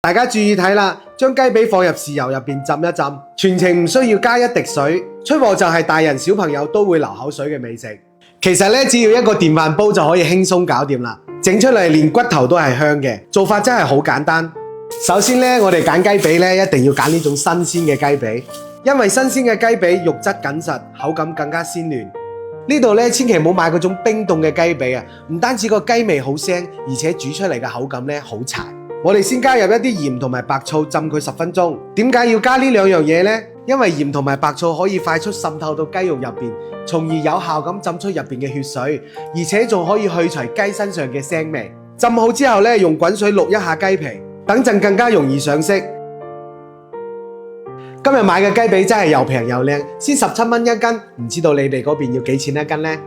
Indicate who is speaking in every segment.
Speaker 1: 大家注意睇啦，將雞髀放入豉油入邊浸一浸，全程唔需要加一滴水，出鍋就係大人小朋友都會流口水嘅美食。其實咧，只要一個電飯煲就可以輕鬆搞掂啦，整出嚟連骨頭都係香嘅，做法真係好簡單。首先咧，我哋揀雞髀咧，一定要揀呢種新鮮嘅雞髀，因為新鮮嘅雞髀肉質緊實，口感更加鮮嫩。呢度咧，千祈唔好買嗰種冰凍嘅雞髀啊，唔單止個雞味好腥，而且煮出嚟嘅口感咧好柴。我哋先加入一啲鹽同埋白醋浸佢10分鐘。點解要加呢兩樣嘢呢？因為鹽同埋白醋可以快速滲透到雞肉入邊，從而有效咁浸出入邊嘅血水，而且仲可以去除雞身上嘅腥味。浸好之後咧，用滾水渌一下雞皮，等陣更加容易上色。今日買嘅雞髀真係又平又靚，先17蚊一斤，唔知道你哋嗰邊要幾錢一斤呢？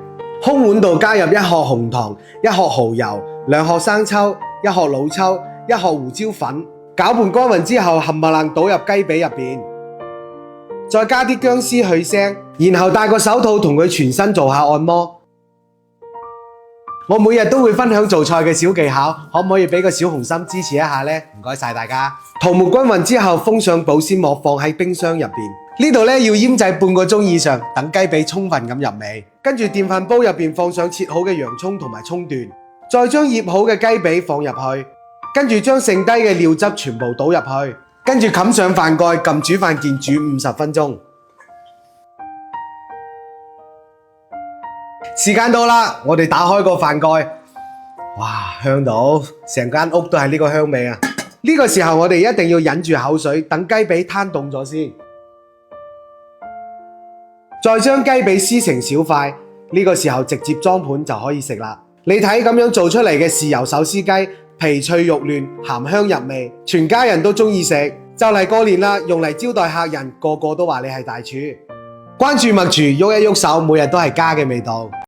Speaker 1: 空碗度加入1殼紅糖、1殼蠔油、2殼生抽、1殼老抽、1殼胡椒粉，攪拌均勻之後，冚唪唥倒入雞髀入邊，再加啲薑絲去腥，然後戴個手套同佢全身做下按摩。我每日都會分享做菜嘅小技巧，可唔可以俾個小紅心支持一下呢？唔該晒大家。塗抹均勻之後，封上保鮮膜放喺冰箱入邊。呢度咧要醃製半個鐘以上，等雞髀充分咁入味。跟住電飯煲入邊放上切好嘅洋葱同埋葱段，再將醃好嘅雞髀放入去。跟住將剩低嘅料汁全部倒入去，跟住冚上飯蓋，撳煮飯鍵煮50分鐘。時間到啦，我哋打開個飯蓋，哇，香到成間屋都係呢個香味啊！呢個時候我哋一定要忍住口水，等雞髀攤凍咗先。再將雞髀撕成小塊，呢個時候直接裝盤就可以食啦。你睇咁樣做出嚟嘅豉油手撕雞，皮脆肉嫩，鹹香入味，全家人都中意食。就嚟過年啦，用嚟招待客人，個個都話你係大廚。關注麥廚，喐一喐手，每日都係家嘅味道。